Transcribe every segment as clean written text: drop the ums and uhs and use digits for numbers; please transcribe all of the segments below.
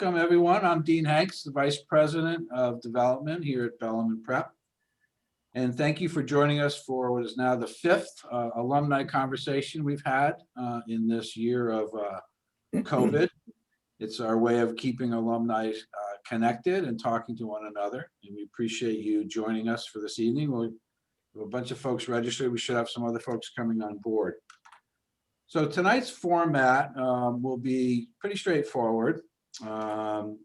Welcome, everyone. I'm Dean Hanks, the Vice President of Development here at Bellarmine Prep. And thank you for joining us for what is now the fifth alumni conversation we've had in this year of COVID. It's our way of keeping alumni connected and talking to one another. And we appreciate you joining us for this evening. We have a bunch of folks registered. We should have some other folks coming on board. So tonight's format will be pretty straightforward.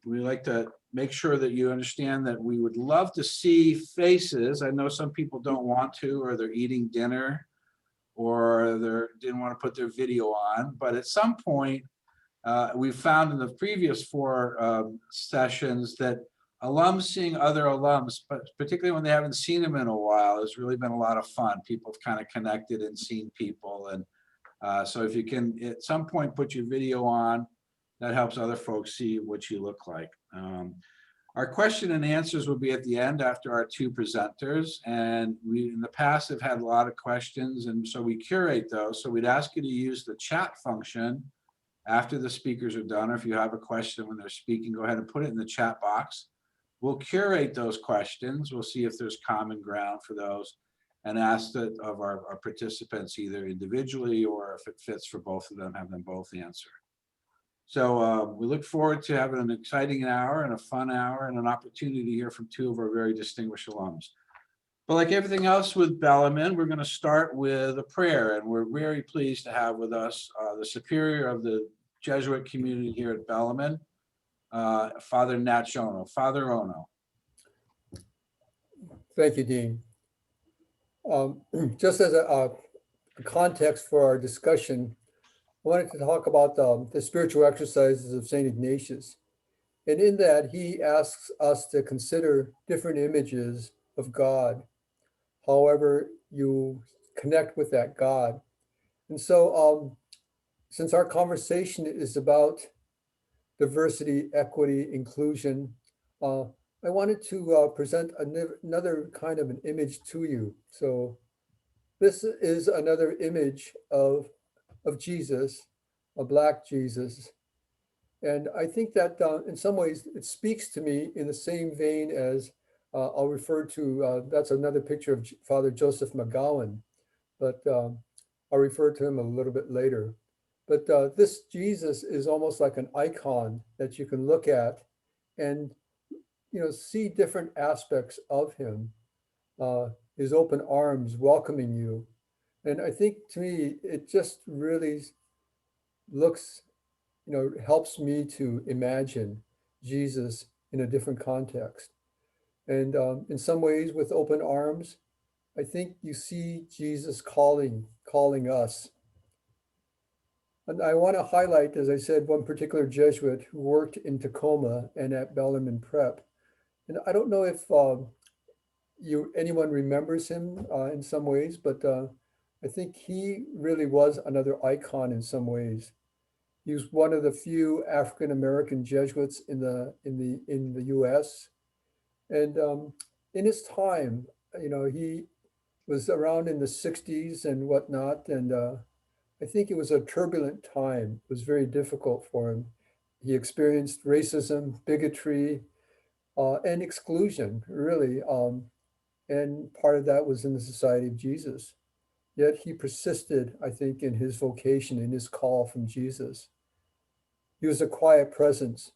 We like to make sure that you understand that we would love to see faces. I know some people don't want to, or they're eating dinner, or they didn't want to put their video on. But at some point, we found in the previous four sessions that alums seeing other alums, but particularly when they haven't seen them in a while, has really been a lot of fun. People have kind of connected and seen people. And so if you can at some point put your video on, that helps other folks see what you look like. Our question and answers will be at the end after our two presenters. And we, in the past, have had a lot of questions, and so we curate those. So we'd ask you to use the chat function after the speakers are done, or if you have a question when they're speaking, go ahead and put it in the chat box. We'll curate those questions. We'll see if there's common ground for those and ask that of our participants either individually or if it fits for both of them, have them both answer. So we look forward to having an exciting hour and a fun hour and an opportunity to hear from two of our very distinguished alums. But like everything else with Bellarmine, we're going to start with a prayer, and we're very pleased to have with us the superior of the Jesuit community here at Bellarmine, Father Nat Ono. Father Ono. Thank you, Dean. Just as a context for our discussion, I wanted to talk about the spiritual exercises of St. Ignatius. And in that, he asks us to consider different images of God, however you connect with that God. And so since our conversation is about diversity, equity, inclusion, I wanted to present another kind of an image to you. So this is another image of Jesus, a Black Jesus. And I think that in some ways it speaks to me in the same vein as I'll refer to, that's another picture of Father Joseph McGowan, but I'll refer to him a little bit later. But this Jesus is almost like an icon that you can look at and see different aspects of him, his open arms welcoming you. And I think to me, it just really looks, helps me to imagine Jesus in a different context. And in some ways with open arms, I think you see Jesus calling us. And I want to highlight, as I said, one particular Jesuit who worked in Tacoma and at Bellarmine Prep. And I don't know if anyone remembers him in some ways, but I think he really was another icon in some ways. He was one of the few African American Jesuits in the U.S. And in his time, he was around in the 60s and whatnot. And I think it was a turbulent time. It was very difficult for him. He experienced racism, bigotry, and exclusion, really. And part of that was in the Society of Jesus. Yet he persisted, I think, in his vocation, in his call from Jesus. He was a quiet presence,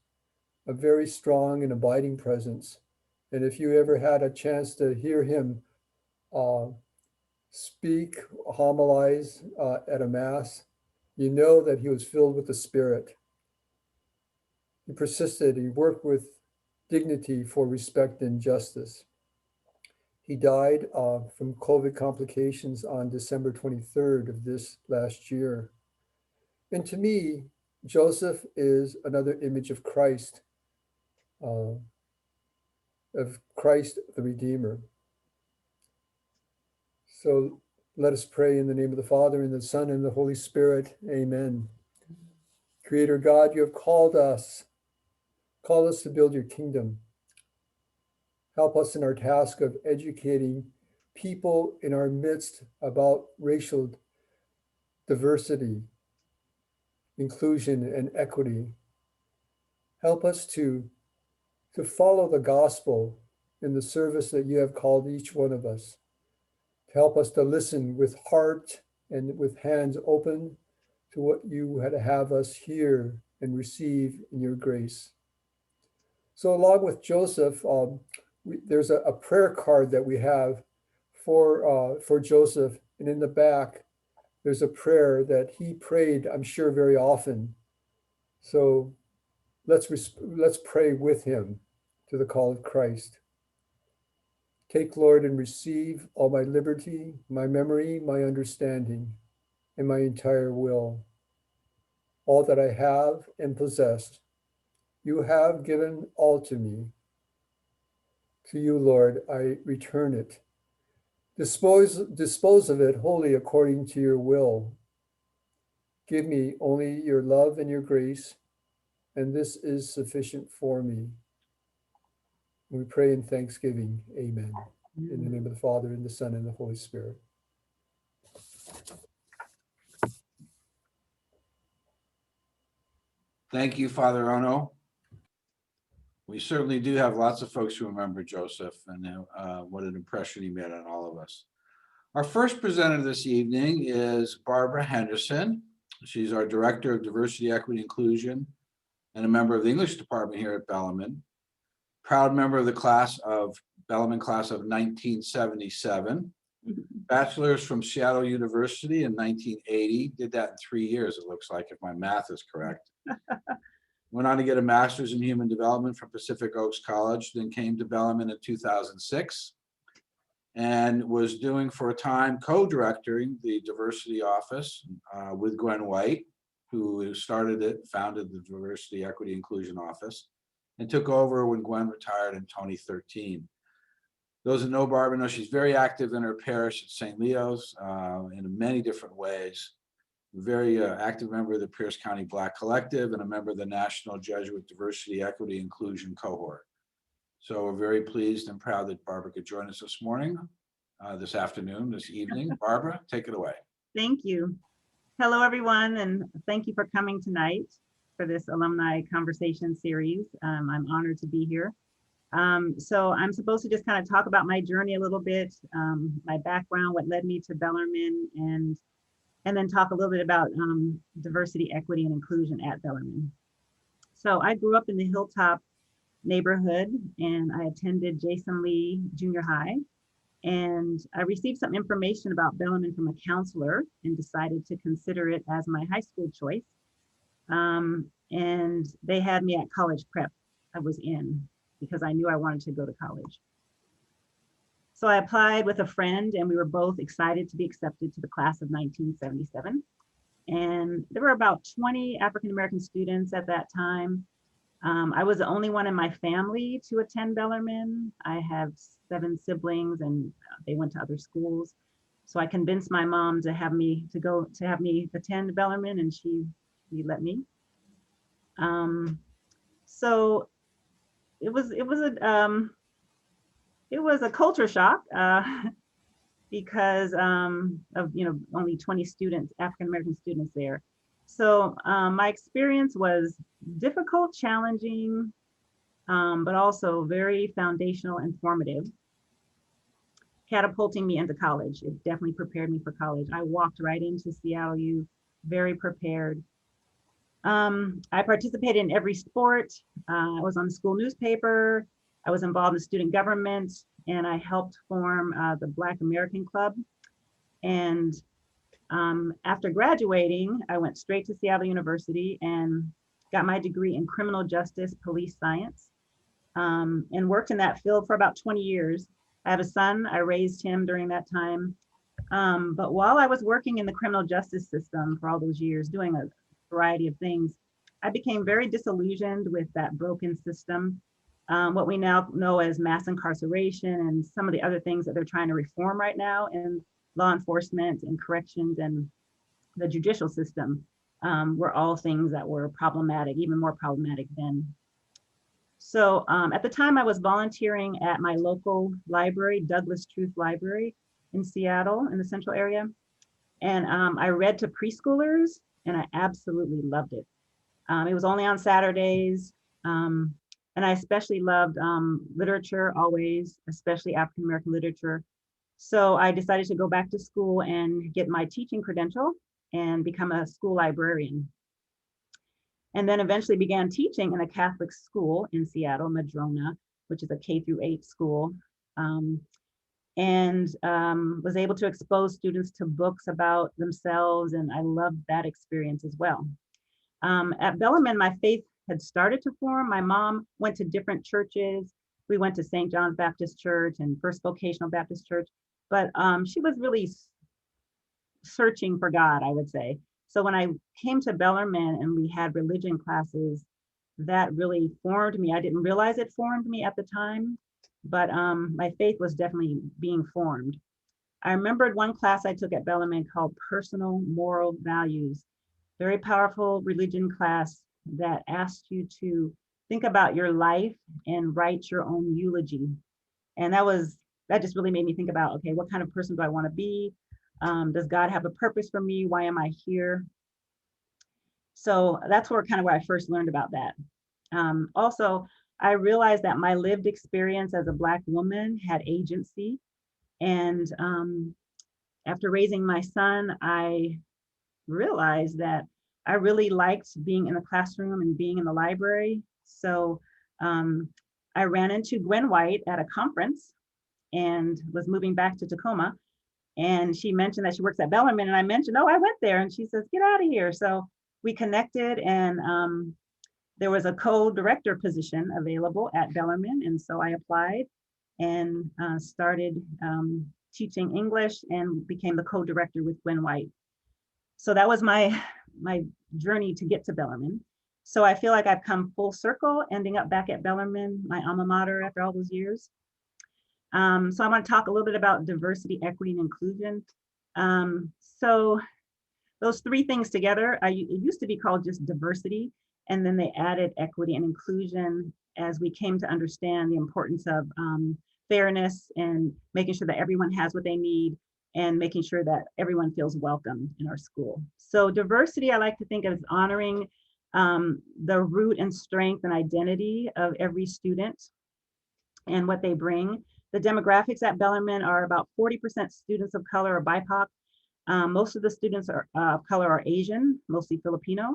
a very strong and abiding presence. And if you ever had a chance to hear him speak, homilize at a mass, you know that he was filled with the Spirit. He persisted, he worked with dignity for respect and justice. He died from COVID complications on December 23rd of this last year. And to me, Joseph is another image of Christ the Redeemer. So let us pray in the name of the Father, and the Son, and the Holy Spirit. Amen. Creator God, you have called us to build your kingdom. Help us in our task of educating people in our midst about racial diversity, inclusion, and equity. Help us to follow the gospel in the service that you have called each one of us. Help us to listen with heart and with hands open to what you would have us hear and receive in your grace. So along with Joseph, there's a prayer card that we have for Joseph, and in the back, there's a prayer that he prayed, I'm sure, very often. So let's pray with him to the call of Christ. Take, Lord, and receive all my liberty, my memory, my understanding, and my entire will. All that I have and possess, you have given all to me. To you, Lord, I return it. Dispose of it wholly according to your will. Give me only your love and your grace, and this is sufficient for me. We pray in thanksgiving. Amen. In the name of the Father, and the Son, and the Holy Spirit. Thank you, Father Ono. We certainly do have lots of folks who remember Joseph and what an impression he made on all of us. Our first presenter this evening is Barbara Henderson. She's our Director of Diversity, Equity, Inclusion, and a member of the English department here at Bellarmine. Proud member of the Bellarmine class of 1977. Bachelor's from Seattle University in 1980. Did that in 3 years, it looks like, if my math is correct. Went on to get a master's in human development from Pacific Oaks College, then came to Bellarmine in 2006 and was doing for a time co-directing the diversity office with Gwen White, who started it, founded the Diversity, Equity, Inclusion office, and took over when Gwen retired in 2013. Those that know Barbara know she's very active in her parish at St. Leo's in many different ways. Very active member of the Pierce County Black Collective and a member of the National Jesuit Diversity, Equity, Inclusion cohort. So we're very pleased and proud that Barbara could join us this morning, this afternoon, this evening. Barbara, take it away. Thank you. Hello, everyone, and thank you for coming tonight for this alumni conversation series. I'm honored to be here. So I'm supposed to just kind of talk about my journey a little bit, my background, what led me to Bellarmine, and then talk a little bit about diversity, equity, and inclusion at Bellarmine. So I grew up in the Hilltop neighborhood, and I attended Jason Lee Junior High. And I received some information about Bellarmine from a counselor and decided to consider it as my high school choice. And they had me at college prep. I was in because I knew I wanted to go to college. So I applied with a friend, and we were both excited to be accepted to the class of 1977. And there were about 20 African-American students at that time. I was the only one in my family to attend Bellarmine. I have 7 siblings, and they went to other schools. So I convinced my mom to have me attend Bellarmine, and she let me. So it was a culture shock because of only 20 students, African American students there. So my experience was difficult, challenging, but also very foundational and formative, catapulting me into college. It definitely prepared me for college. I walked right into Seattle U, very prepared. I participated in every sport. I was on the school newspaper. I was involved in student government, and I helped form the Black American Club. And after graduating, I went straight to Seattle University and got my degree in criminal justice police science, and worked in that field for about 20 years. I have a son. I raised him during that time. But while I was working in the criminal justice system for all those years, doing a variety of things, I became very disillusioned with that broken system, what we now know as mass incarceration and some of the other things that they're trying to reform right now in law enforcement and corrections and the judicial system, were all things that were problematic, even more problematic then. So at the time I was volunteering at my local library, Douglas Truth Library in Seattle in the central area. And I read to preschoolers, and I absolutely loved it. It was only on Saturdays. And I especially loved literature always, especially African American literature. So I decided to go back to school and get my teaching credential and become a school librarian. And then eventually began teaching in a Catholic school in Seattle, Madrona, which is a K-8 school. And was able to expose students to books about themselves. And I loved that experience as well. At Bellarmine, my faith had started to form. My mom went to different churches. We went to St. John's Baptist Church and First Vocational Baptist Church, but she was really searching for God, I would say. So when I came to Bellarmine and we had religion classes, that really formed me. I didn't realize it formed me at the time, but my faith was definitely being formed. I remembered one class I took at Bellarmine called Personal Moral Values. Very powerful religion class that asked you to think about your life and write your own eulogy. And that just really made me think about, okay, what kind of person do I want to be? Does God have a purpose for me? Why am I here? So that's where I first learned about that. Also, I realized that my lived experience as a Black woman had agency. And after raising my son, I realized that I really liked being in the classroom and being in the library. So I ran into Gwen White at a conference and was moving back to Tacoma. And she mentioned that she works at Bellarmine. And I mentioned, oh, I went there. And she says, get out of here. So we connected, and there was a co-director position available at Bellarmine. And so I applied and started teaching English and became the co-director with Gwen White. So that was my journey to get to Bellarmine. So I feel like I've come full circle, ending up back at Bellarmine, my alma mater, after all those years. So I want to talk a little bit about diversity, equity, and inclusion. So those three things together, it used to be called just diversity, and then they added equity and inclusion as we came to understand the importance of fairness and making sure that everyone has what they need and making sure that everyone feels welcome in our school. So diversity, I like to think of as honoring the root and strength and identity of every student and what they bring. The demographics at Bellarmine are about 40% students of color or BIPOC. Most of the students of color are Asian, mostly Filipino.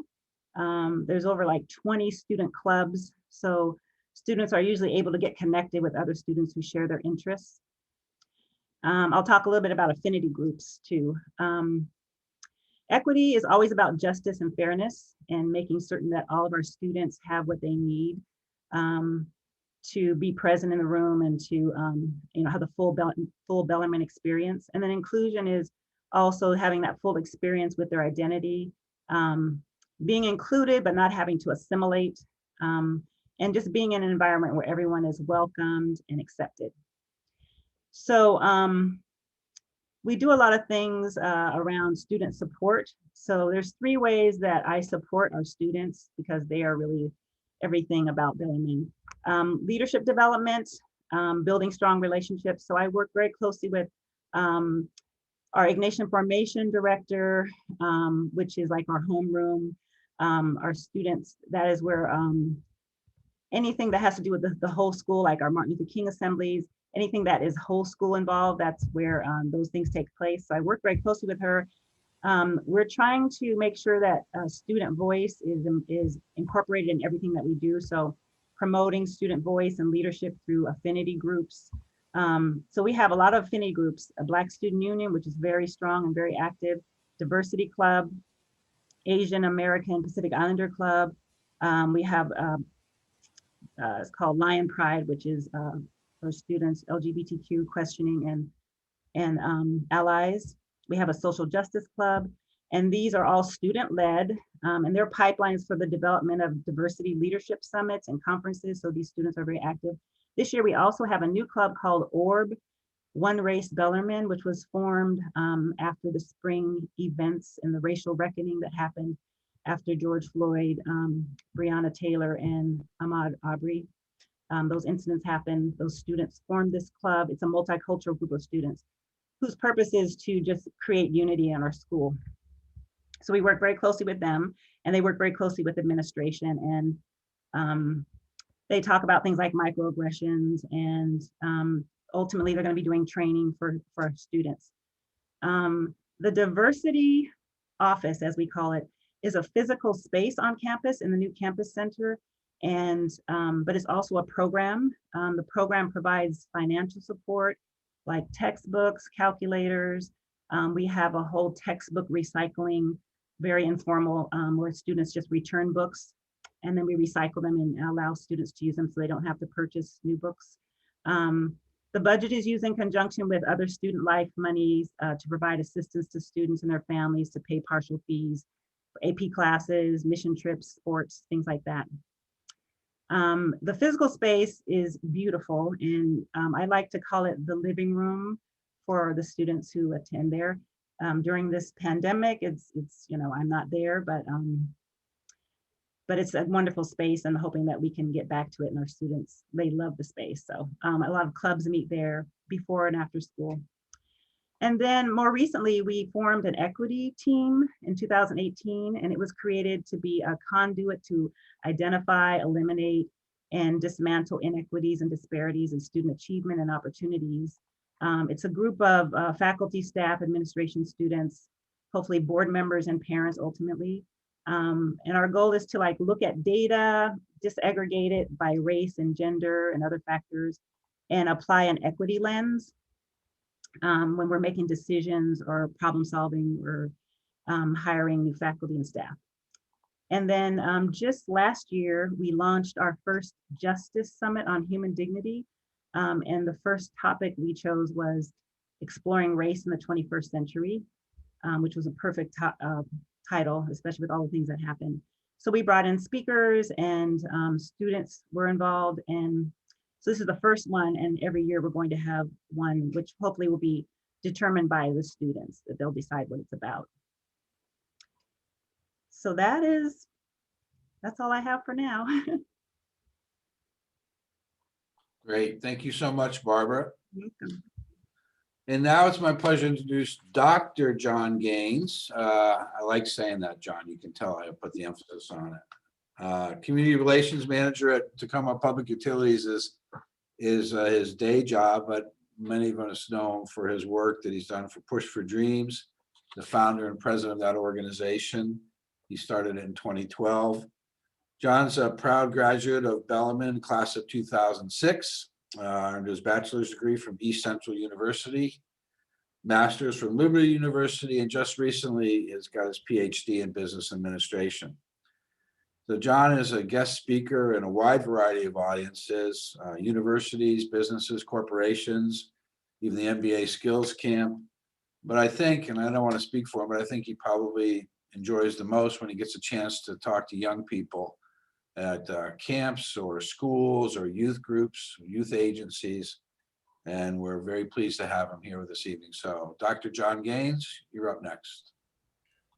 There's over like 20 student clubs. So students are usually able to get connected with other students who share their interests. I'll talk a little bit about affinity groups too. Equity is always about justice and fairness and making certain that all of our students have what they need to be present in the room and to have the full Bellarmine experience. And then inclusion is also having that full experience with their identity, being included but not having to assimilate, and just being in an environment where everyone is welcomed and accepted. So we do a lot of things around student support. So there's 3 ways that I support our students because they are really everything about Bellarmine. Leadership development, building strong relationships. So I work very closely with our Ignatian Formation Director, which is like our homeroom, our students. That is where anything that has to do with the whole school, like our Martin Luther King assemblies, anything that is whole school involved, that's where those things take place. So I work very closely with her. We're trying to make sure that student voice is incorporated in everything that we do. So promoting student voice and leadership through affinity groups. So we have a lot of affinity groups, a Black Student Union, which is very strong and very active, Diversity Club, Asian American Pacific Islander Club. We have it's called Lion Pride, which is for students, LGBTQ questioning and allies. We have a Social Justice Club, and these are all student-led, and they're pipelines for the development of diversity leadership summits and conferences, so these students are very active. This year, we also have a new club called ORB, One Race Bellarmine, which was formed after the spring events and the racial reckoning that happened after George Floyd, Breonna Taylor, and Ahmaud Arbery. Those incidents happened, those students formed this club. It's a multicultural group of students whose purpose is to just create unity in our school. So we work very closely with them, and they work very closely with administration. And They talk about things like microaggressions, and ultimately they're going to be doing training for our students. The diversity office, as we call it, is a physical space on campus in the new campus center, and but it's also a program. The program provides financial support like textbooks, calculators. We have a whole textbook recycling, very informal, where students just return books and then we recycle them and allow students to use them so they don't have to purchase new books. The budget is used in conjunction with other student life monies to provide assistance to students and their families to pay partial fees for AP classes, mission trips, sports, things like that. The physical space is beautiful, and I like to call it the living room for the students who attend there. During this pandemic, it's I'm not there, but it's a wonderful space, and hoping that we can get back to it. And our students, they love the space. So a lot of clubs meet there before and after school. And then more recently, we formed an equity team in 2018, and it was created to be a conduit to identify, eliminate, and dismantle inequities and disparities in student achievement and opportunities. It's a group of faculty, staff, administration, students, hopefully board members and parents ultimately. And our goal is to look at data, disaggregate it by race and gender and other factors, and apply an equity lens when we're making decisions or problem solving or hiring new faculty and staff. And then just last year, we launched our first Justice Summit on Human Dignity. And the first topic we chose was exploring race in the 21st century, which was a perfect title, especially with all the things that happened. So we brought in speakers, and students were involved. And so this is the first one, and every year we're going to have one, which hopefully will be determined by the students, that they'll decide what it's about. So that's all I have for now. Great. Thank you so much, Barbara. Welcome. And now it's my pleasure to introduce Dr. John Gaines. I like saying that, John. You can tell I put the emphasis on it. Community Relations Manager at Tacoma Public Utilities is his day job, but many of us know him for his work that he's done for Push for Dreams, the founder and president of that organization. He started it in 2012. John's a proud graduate of Bellarmine, class of 2006. Earned his bachelor's degree from East Central University, master's from Liberty University, and just recently has got his PhD in business administration. So John is a guest speaker in a wide variety of audiences, universities, businesses, corporations, even the MBA skills camp. But I think, and I don't want to speak for him, but I think he probably enjoys the most when he gets a chance to talk to young people at camps or schools or youth groups, youth agencies. And we're very pleased to have him here this evening. So Dr. John Gaines, you're up next.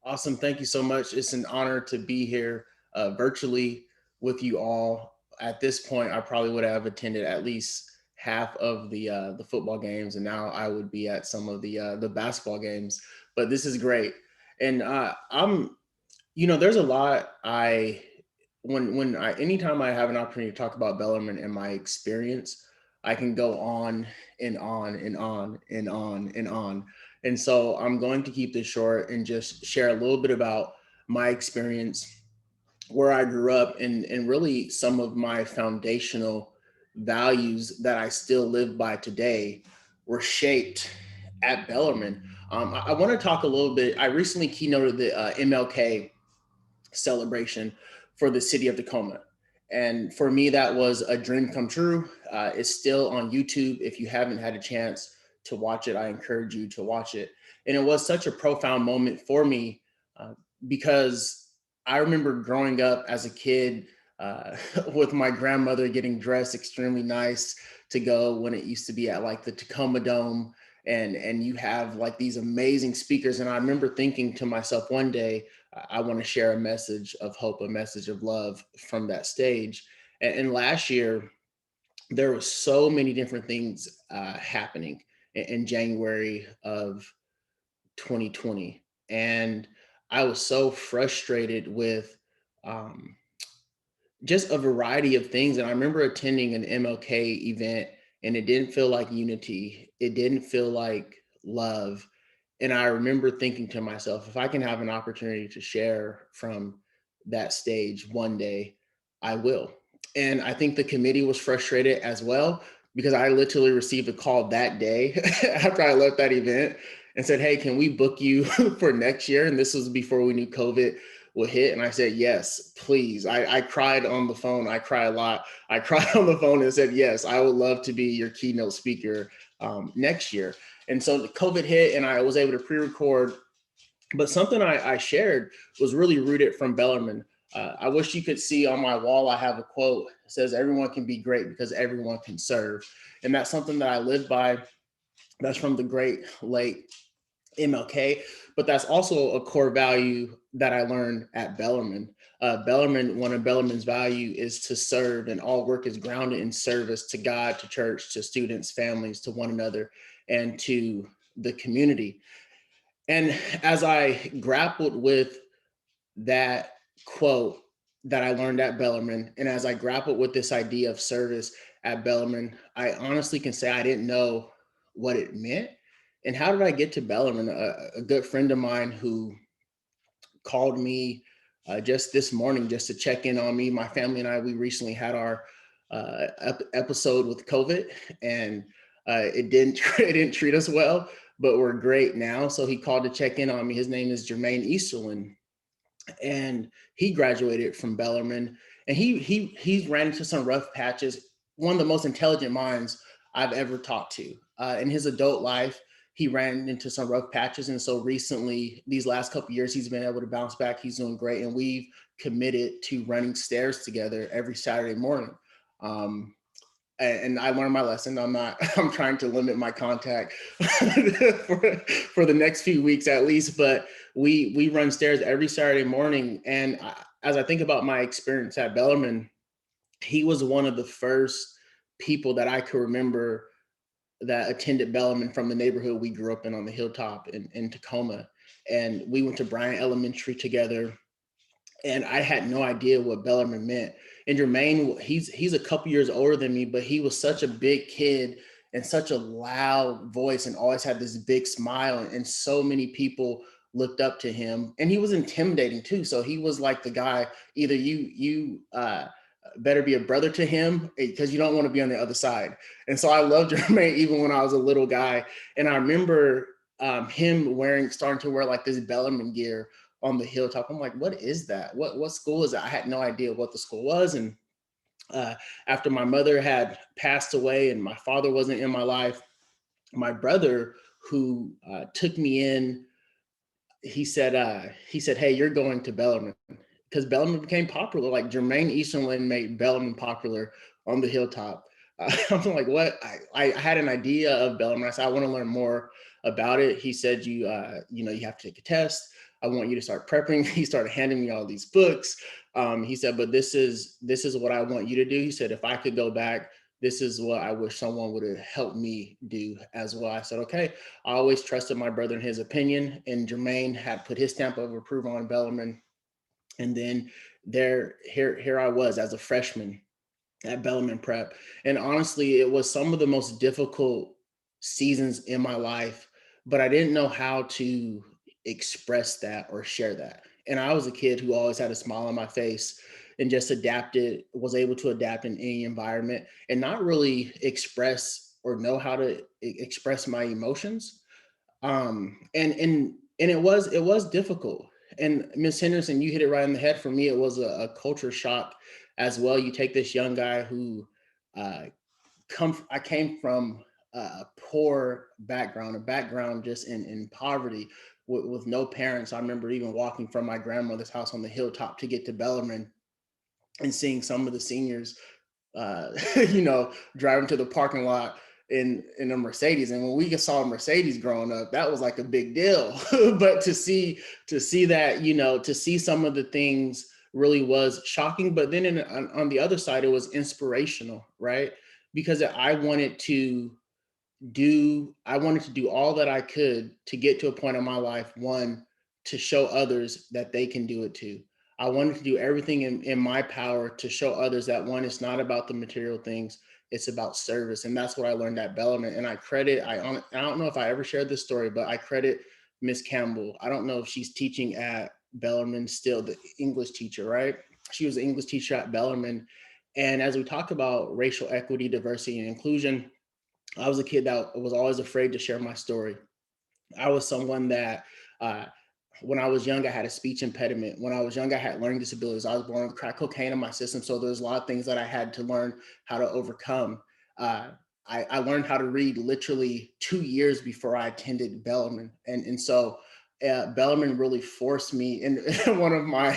Awesome. Thank you so much. It's an honor to be here virtually with you all. At this point, I probably would have attended at least half of the football games, and now I would be at some of the basketball games. But this is great, and there's a lot anytime I have an opportunity to talk about Bellarmine and my experience, I can go on and on and on and on and on. And so I'm going to keep this short and just share a little bit about my experience, where I grew up, and really some of my foundational values that I still live by today were shaped at Bellarmine. I want to talk a little bit. I recently keynoted the MLK celebration for the city of Tacoma. And for me, that was a dream come true. It's still on YouTube. If you haven't had a chance to watch it, I encourage you to watch it. And it was such a profound moment for me because I remember growing up as a kid with my grandmother getting dressed extremely nice to go when it used to be at the Tacoma Dome. And you have these amazing speakers. And I remember thinking to myself one day, I want to share a message of hope, a message of love from that stage. And last year, there were so many different things happening in January of 2020. And I was so frustrated with just a variety of things. And I remember attending an MLK event, and it didn't feel like unity. It didn't feel like love. And I remember thinking to myself, if I can have an opportunity to share from that stage one day, I will. And I think the committee was frustrated as well, because I literally received a call that day after I left that event and said, hey, can we book you for next year? And this was before we knew COVID would hit. And I said, yes, please. I cried on the phone. I cry a lot. I cried on the phone and said, yes, I would love to be your keynote speaker next year. And so the COVID hit and I was able to pre-record. But something I shared was really rooted from Bellarmine. I wish you could see on my wall, I have a quote. It says, everyone can be great because everyone can serve. And that's something that I live by. That's from the great late MLK, but that's also a core value that I learned at Bellarmine. Bellarmine, one of Bellarmine's value is to serve, and all work is grounded in service to God, to church, to students, families, to one another, and to the community. And as I grappled with that quote that I learned at Bellarmine, and as I grappled with this idea of service at Bellarmine, I honestly can say I didn't know what it meant. And how did I get to Bellarmine? A good friend of mine who called me just this morning just to check in on me. My family and I, we recently had our episode with COVID, and it didn't it didn't treat us well, but we're great now. So he called to check in on me. His name is Jermaine Easterlin, and he graduated from Bellarmine, and he's ran into some rough patches. One of the most intelligent minds I've ever talked to. In his adult life, he ran into some rough patches, and so recently, these last couple of years, he's been able to bounce back. He's doing great, and we've committed to running stairs together every Saturday morning. Um, and I learned my lesson. I'm trying to limit my contact for the next few weeks at least, but we run stairs every Saturday morning. And as I think about my experience at Bellarmine, he was one of the first people that I could remember that attended Bellarmine from the neighborhood we grew up in on the hilltop in Tacoma. And we went to Bryant Elementary together, and I had no idea what Bellarmine meant. And Jermaine, he's a couple years older than me, but he was such a big kid and such a loud voice and always had this big smile. And so many people looked up to him, and he was intimidating too. So he was like the guy, either you better be a brother to him because you don't want to be on the other side. And so I loved Jermaine even when I was a little guy. And I remember him starting to wear like this Bellarmine gear on the hilltop. I'm like, what is that? What school is that? I had no idea what the school was. And after my mother had passed away and my father wasn't in my life, my brother who took me in, he said, hey, you're going to Bellarmine, because Bellarmine became popular. Like Jermaine Easterlin made Bellarmine popular on the hilltop. I'm like, what? I had an idea of Bellarmine. I said, I want to learn more about it. He said, you have to take a test. I want you to start prepping. He started handing me all these books. He said, but this is what I want you to do. He said, if I could go back, this is what I wish someone would have helped me do as well. I said, okay. I always trusted my brother in his opinion, and Jermaine had put his stamp of approval on Bellarmine. And then here I was as a freshman at Bellarmine Prep. And honestly, it was some of the most difficult seasons in my life, but I didn't know how to express that or share that. And I was a kid who always had a smile on my face and just was able to adapt in any environment and not really express or know how to express my emotions. And it was difficult. And Miss Henderson, you hit it right in the head. For me, it was a culture shock as well. You take this young guy who I came from a poor background, a background just in poverty with no parents. I remember even walking from my grandmother's house on the hilltop to get to Bellarmine and seeing some of the seniors, driving to the parking lot in a Mercedes. And when we saw a Mercedes growing up, that was like a big deal. But to see that, to see some of the things really was shocking. But then on the other side, it was inspirational, right? Because I wanted to do all that I could to get to a point in my life, one, to show others that they can do it too. I wanted to do everything in my power to show others that one, it's not about the material things, it's about service. And that's what I learned at Bellarmine. And I don't know if I ever shared this story, but I credit Miss Campbell. I don't know if she's teaching at Bellarmine still, the English teacher, right? She was an English teacher at Bellarmine. And as we talk about racial equity, diversity, and inclusion, I was a kid that was always afraid to share my story. I was someone that, when I was young, I had a speech impediment. When I was young, I had learning disabilities. I was born with crack cocaine in my system. So there's a lot of things that I had to learn how to overcome. Uh, I learned how to read literally 2 years before I attended Bellarmine. And so Bellarmine really forced me. And one of my,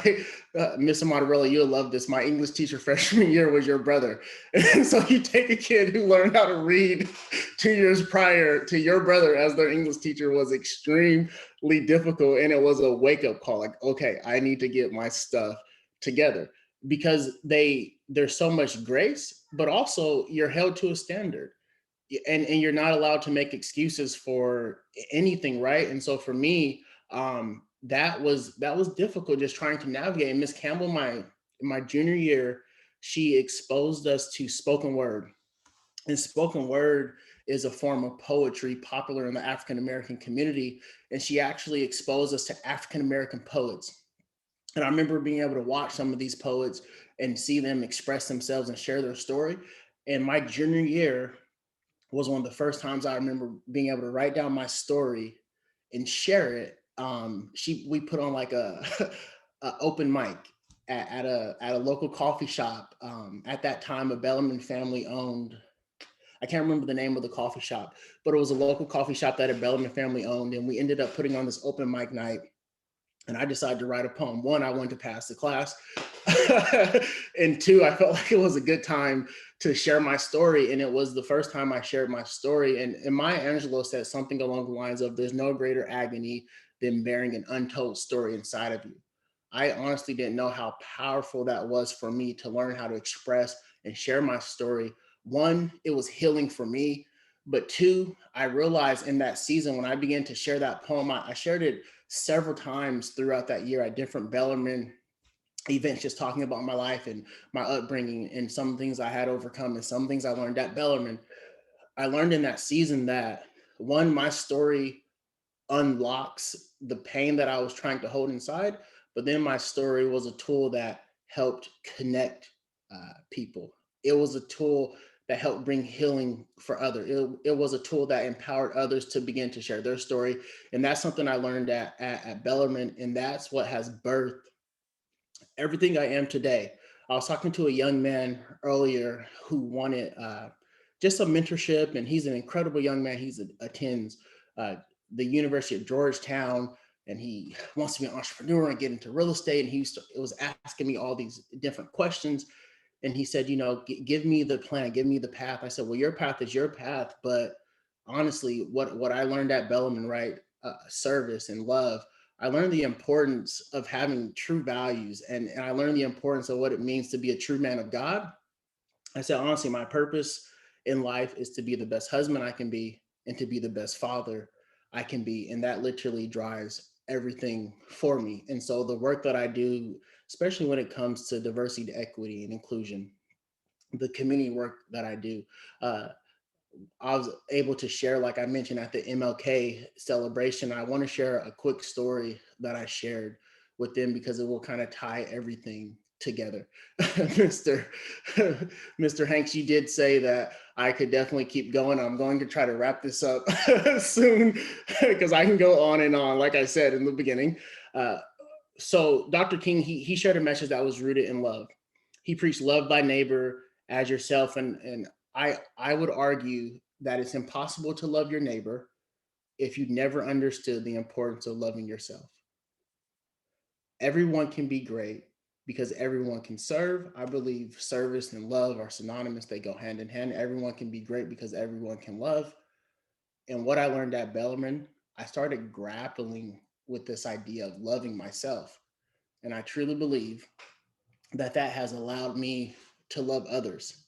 Miss Amarella, you'll love this. My English teacher freshman year was your brother. And so you take a kid who learned how to read 2 years prior to your brother as their English teacher was extremely difficult. And it was a wake up call. Like, okay, I need to get my stuff together, because there's so much grace, but also you're held to a standard. And you're not allowed to make excuses for anything, right? And so for me, that was difficult, just trying to navigate. And Miss Campbell, my junior year, she exposed us to spoken word. And spoken word is a form of poetry popular in the African American community. And she actually exposed us to African American poets. And I remember being able to watch some of these poets and see them express themselves and share their story. And my junior year was one of the first times I remember being able to write down my story and share it. We put on like a open mic at a local coffee shop. At that time, a Bellarmine family owned. I can't remember the name of the coffee shop, but it was a local coffee shop that a Bellarmine family owned, and we ended up putting on this open mic night. And I decided to write a poem. One, I wanted to pass the class. And two, I felt like it was a good time to share my story. And it was the first time I shared my story. And Maya Angelou said something along the lines of, there's no greater agony than bearing an untold story inside of you. I honestly didn't know how powerful that was for me to learn how to express and share my story. One, it was healing for me. But two, I realized in that season when I began to share that poem, I shared it several times throughout that year at different Bellarmine events, just talking about my life and my upbringing and some things I had overcome and some things I learned at Bellarmine. I learned in that season that one, my story unlocks the pain that I was trying to hold inside, but then my story was a tool that helped connect people. It was a tool that helped bring healing for others. It was a tool that empowered others to begin to share their story. And that's something I learned at Bellarmine. And that's what has birthed everything I am today. I was talking to a young man earlier who wanted just some mentorship, and he's an incredible young man. He attends the University of Georgetown, and he wants to be an entrepreneur and get into real estate. And it was asking me all these different questions. And he said, give me the plan, give me the path. I said, well, your path is your path. But honestly, what I learned at Bellarmine, right? Service and love. I learned the importance of having true values. And I learned the importance of what it means to be a true man of God. I said, honestly, my purpose in life is to be the best husband I can be and to be the best father I can be. And that literally drives everything for me. And so the work that I do, especially when it comes to diversity, equity, and inclusion, the community work that I do, I was able to share, like I mentioned at the MLK celebration. I want to share a quick story that I shared with them because it will kind of tie everything together. Mr. Hanks, you did say that I could definitely keep going. I'm going to try to wrap this up soon because I can go on and on, like I said in the beginning. So Dr. King, he shared a message that was rooted in love. He preached love thy neighbor as yourself. And I would argue that it's impossible to love your neighbor if you never understood the importance of loving yourself. Everyone can be great because everyone can serve. I believe service and love are synonymous. They go hand in hand. Everyone can be great because everyone can love. And what I learned at Bellarmine, I started grappling with this idea of loving myself. And I truly believe that has allowed me to love others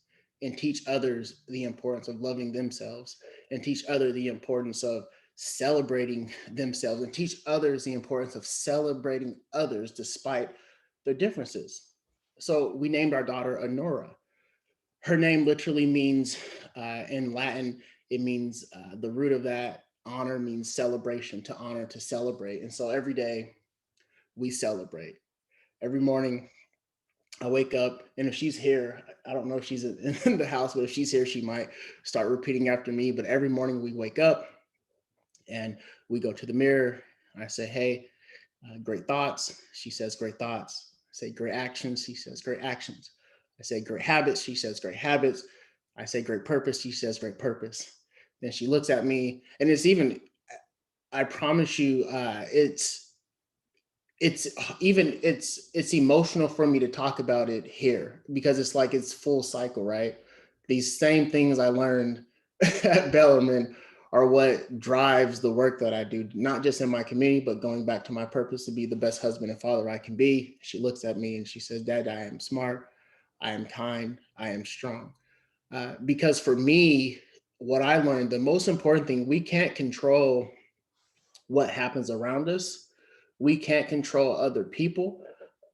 and teach others the importance of loving themselves and teach others the importance of celebrating themselves and teach others the importance of celebrating others despite their differences. So we named our daughter Honora. Her name literally means, in Latin, it means, the root of that honor means celebration, to honor, to celebrate. And so every day we celebrate. Every morning I wake up, and if she's here, I don't know if she's in the house, but if she's here, she might start repeating after me. But every morning we wake up and we go to the mirror. I say, hey, great thoughts. She says, great thoughts. I say, great actions. She says, great actions. I say, great habits. She says, great habits. I say, great purpose. She says, great purpose. Then she looks at me, and it's even, I promise you, it's emotional for me to talk about it here, because it's like it's full cycle, right? These same things I learned at Bellarmine are what drives the work that I do, not just in my community, but going back to my purpose to be the best husband and father I can be. She looks at me and she says, Dad, I am smart, I am kind, I am strong. Because for me, what I learned, the most important thing, we can't control what happens around us. We can't control other people,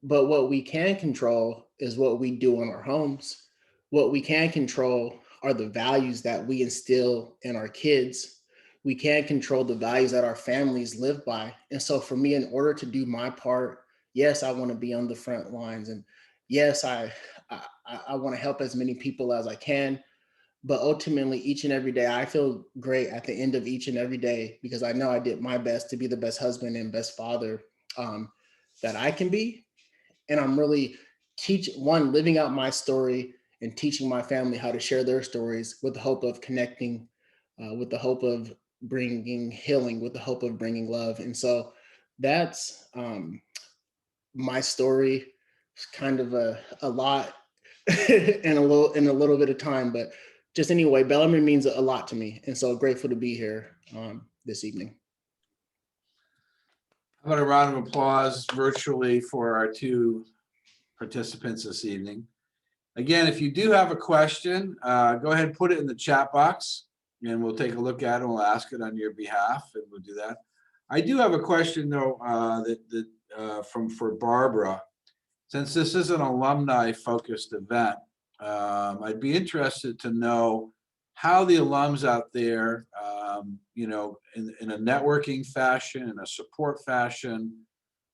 but what we can control is what we do in our homes. What we can control are the values that we instill in our kids. We can't control the values that our families live by. And so for me, in order to do my part, yes, I want to be on the front lines. And yes, I want to help as many people as I can. But ultimately, each and every day, I feel great at the end of each and every day, because I know I did my best to be the best husband and best father that I can be. And I'm really living out my story and teaching my family how to share their stories, with the hope of connecting, with the hope of bringing healing, with the hope of bringing love. And so that's my story. It's kind of a lot in a little bit of time, but just anyway, Bellarmine means a lot to me. And so grateful to be here this evening. How about a round of applause virtually for our two participants this evening? Again, if you do have a question, go ahead and put it in the chat box, and we'll take a look at it and we'll ask it on your behalf, and we'll do that. I do have a question though, for Barbara. Since this is an alumni focused event, I'd be interested to know how the alums out there, in a networking fashion, in a support fashion,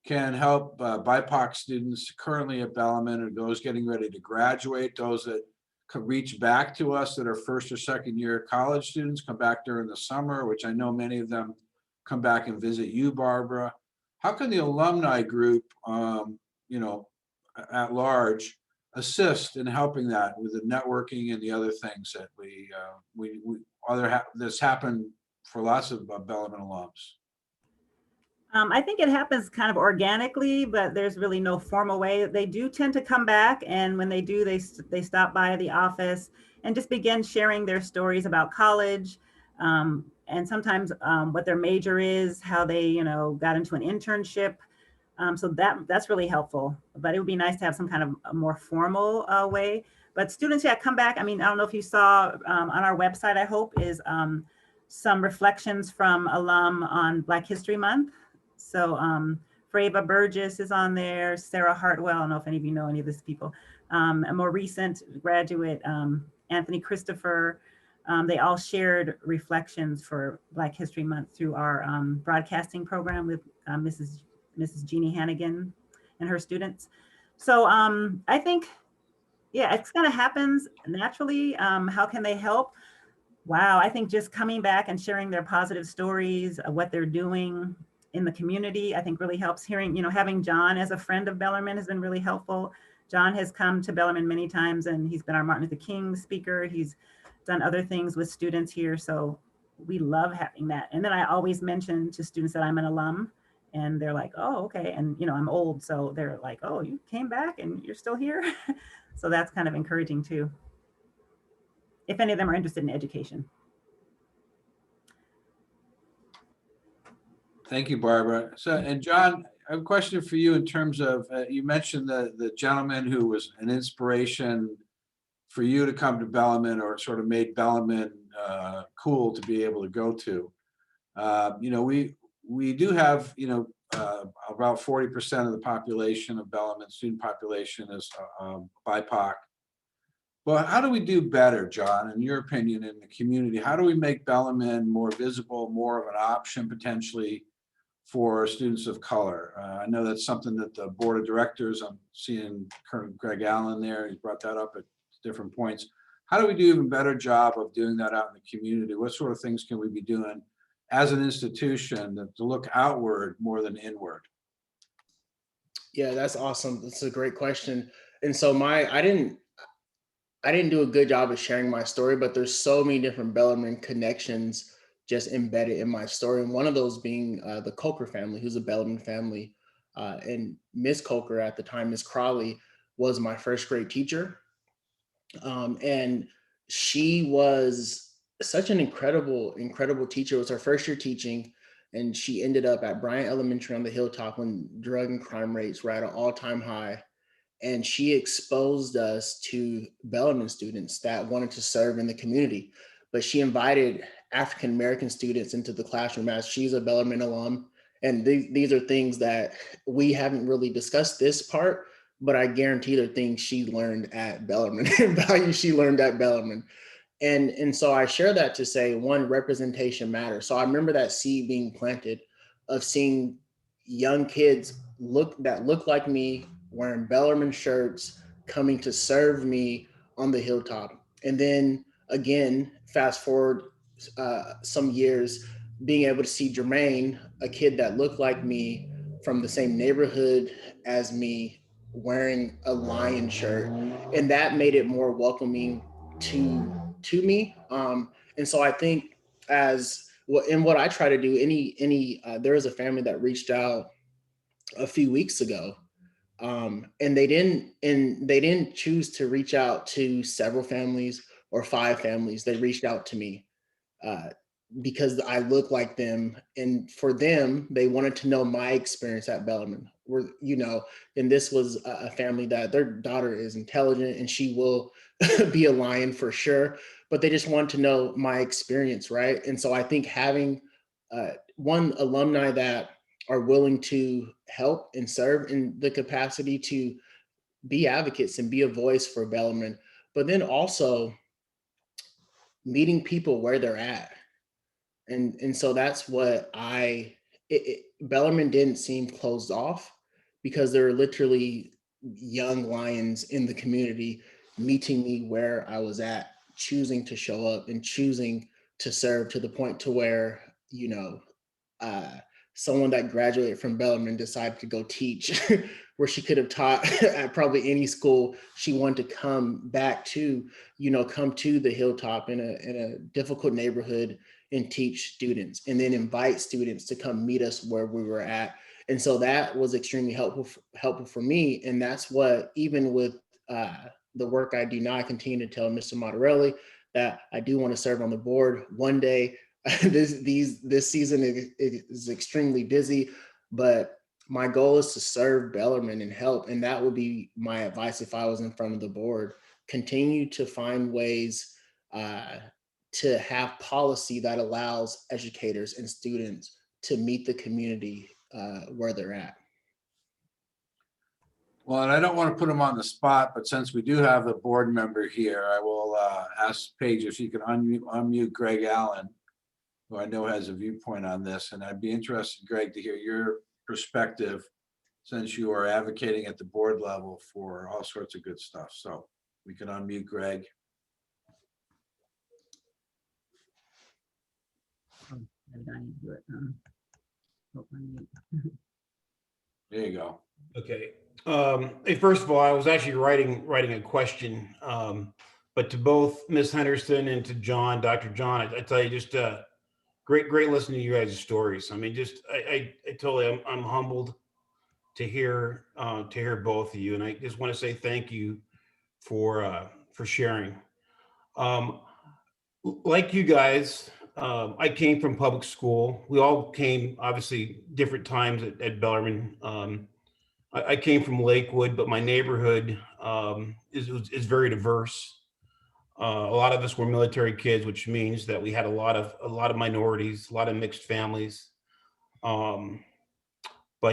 can help BIPOC students currently at Bellarmine, or those getting ready to graduate, those that could reach back to us that are first or second year college students, come back during the summer, which I know many of them come back and visit you, Barbara. How can the alumni group, at large, assist in helping that with the networking and the other things that that's happened for lots of Bellarmine alums? I think it happens kind of organically, but there's really no formal way. They do tend to come back, and when they do, they stop by the office and just begin sharing their stories about college, and sometimes what their major is, how they got into an internship. So that's really helpful. But it would be nice to have some kind of a more formal way. But students, come back. I mean, I don't know if you saw on our website, I hope, is some reflections from alum on Black History Month. So Freva Burgess is on there, Sarah Hartwell, I don't know if any of you know any of these people. A more recent graduate, Anthony Christopher, they all shared reflections for Black History Month through our broadcasting program with Mrs. Jeannie Hannigan and her students. So I think, it kind of happens naturally. How can they help? Wow, I think just coming back and sharing their positive stories of what they're doing in the community, I think really helps. Having John as a friend of Bellarmine has been really helpful. John has come to Bellarmine many times, and he's been our Martin Luther King speaker. He's done other things with students here. So we love having that. And then I always mention to students that I'm an alum, and they're like, oh, okay. And, I'm old. So they're like, oh, you came back and you're still here. So that's kind of encouraging too, if any of them are interested in education. Thank you, Barbara. So, and John, I have a question for you in terms of, you mentioned the gentleman who was an inspiration for you to come to Bellarmine, or sort of made Bellarmine cool to be able to go to. We do have, about 40% of the population of Bellarmine, student population is BIPOC. Well, how do we do better, John, in your opinion, in the community? How do we make Bellarmine more visible, more of an option potentially for students of color? I know that's something that the board of directors, I'm seeing Colonel Greg Allen there, he brought that up at different points. How do we do an even better job of doing that out in the community? What sort of things can we be doing as an institution to look outward more than inward? Yeah, that's awesome. That's a great question. And so I didn't do a good job of sharing my story, but there's so many different Bellarmine connections just embedded in my story. And one of those being the Coker family, who's a Bellarmine family. And Miss Coker at the time, Miss Crawley, was my first grade teacher. And she was such an incredible teacher. It was her first year teaching. And she ended up at Bryant Elementary on the Hilltop when drug and crime rates were at an all-time high. And she exposed us to Bellarmine students that wanted to serve in the community. But she invited African American students into the classroom, as she's a Bellarmine alum. And these are things that we haven't really discussed this part, but I guarantee they're things she learned at Bellarmine and values she learned at Bellarmine. And so I share that to say, one, representation matters. So I remember that seed being planted of seeing young kids look like me, wearing Bellarmine shirts, coming to serve me on the Hilltop. And then again, fast forward some years, being able to see Jermaine, a kid that looked like me from the same neighborhood as me, wearing a Lion shirt. And that made it more welcoming to me. And so I think as what, and what I try to do, there was a family that reached out a few weeks ago, and they didn't choose to reach out to several families or 5 families. They reached out to me because I look like them, and for them, they wanted to know my experience at Bellarmine. And this was a family that their daughter is intelligent and she will be a Lion for sure, but they just wanted to know my experience, right? And so I think having one, alumni that are willing to help and serve in the capacity to be advocates and be a voice for Bellarmine, but then also meeting people where they're at. And so that's what Bellarmine didn't seem closed off, because there were literally young Lions in the community meeting me where I was at, choosing to show up and choosing to serve, to the point to where, someone that graduated from Bellarmine decided to go teach where she could have taught at probably any school. She wanted to come back to, come to the Hilltop in a difficult neighborhood and teach students, and then invite students to come meet us where we were at. And so that was extremely helpful for me. And that's what, even with the work I do now, I continue to tell Mr. Monterelli that I do want to serve on the board one day. This season is extremely busy, but my goal is to serve Bellarmine and help. And that would be my advice if I was in front of the board. Continue to find ways to have policy that allows educators and students to meet the community where they're at. Well, and I don't want to put them on the spot, but since we do have a board member here, I will ask Paige if she can unmute Greg Allen, who I know has a viewpoint on this. And I'd be interested, Greg, to hear your perspective, since you are advocating at the board level for all sorts of good stuff. So we can unmute Greg. There you go. Okay. Hey, first of all, I was actually writing a question, but to both Ms. Henderson and to John, Dr. John, I tell you, just great listening to you guys' stories. I mean, just I totally, I'm humbled to hear both of you, and I just want to say thank you for sharing. Like you guys, I came from public school. We all came, obviously, different times at Bellarmine. I came from Lakewood, but my neighborhood is very diverse. A lot of us were military kids, which means that we had a lot of minorities, a lot of mixed families. But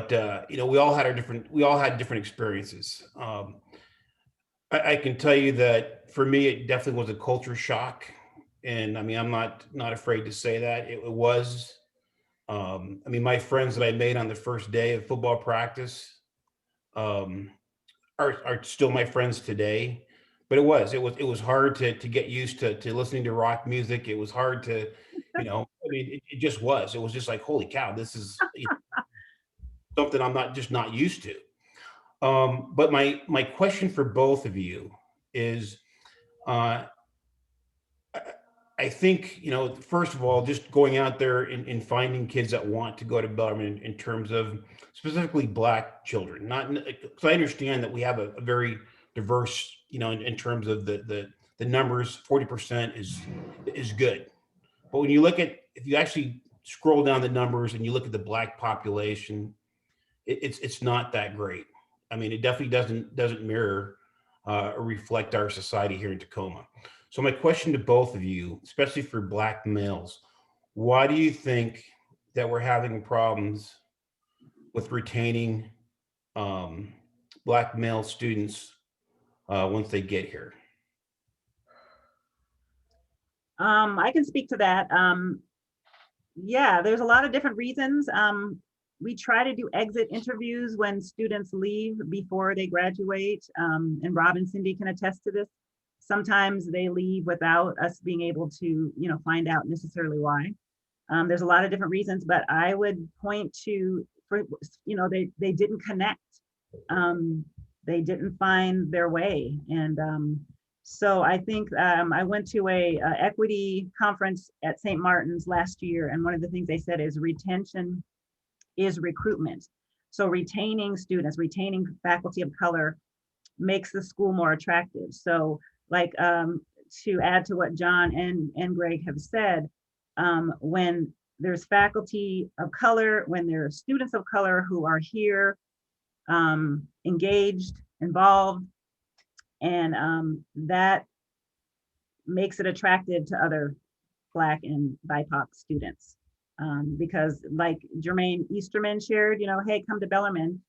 but we all had different experiences. I can tell you that for me, it definitely was a culture shock. And I mean, I'm not afraid to say that it was. I mean, my friends that I made on the first day of football practice um, are still my friends today. But it was hard to get used to listening to rock music. It was hard to, I mean, it just was. It was just like, holy cow, this is something I'm not used to. But my question for both of you is, uh, I think, first of all, just going out there and finding kids that want to go to Bellarmine in terms of specifically Black children, not because I understand that we have a very diverse, in terms of the numbers. 40% is good, but when you look at, if you actually scroll down the numbers and you look at the Black population, it's not that great. I mean, it definitely doesn't mirror or reflect our society here in Tacoma. So my question to both of you, especially for Black males, why do you think that we're having problems with retaining Black male students once they get here? I can speak to that. Yeah, there's a lot of different reasons. We try to do exit interviews when students leave before they graduate, and Rob and Cindy can attest to this. Sometimes they leave without us being able to, find out necessarily why. There's a lot of different reasons, but I would point to, they didn't connect. They didn't find their way. And so I think I went to a equity conference at St. Martin's last year, and one of the things they said is retention is recruitment. So retaining students, retaining faculty of color makes the school more attractive. So like to add to what John and Greg have said, when there's faculty of color, when there are students of color who are here, engaged, involved, and that makes it attractive to other Black and BIPOC students. Because like Jermaine Easterman shared, hey, come to Bellarmine.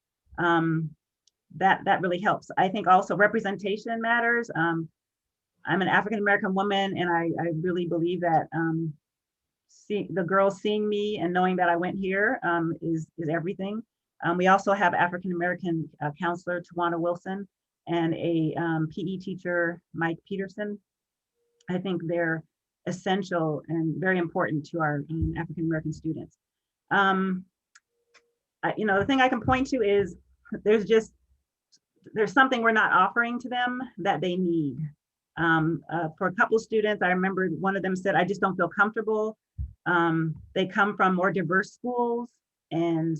That really helps. I think also representation matters. I'm an African-American woman, and I really believe that the girls seeing me and knowing that I went here is everything. We also have African-American counselor, Tawana Wilson, and a PE teacher, Mike Peterson. I think they're essential and very important to our African-American students. The thing I can point to is there's something we're not offering to them that they need. For a couple of students, I remember one of them said, I just don't feel comfortable. They come from more diverse schools, and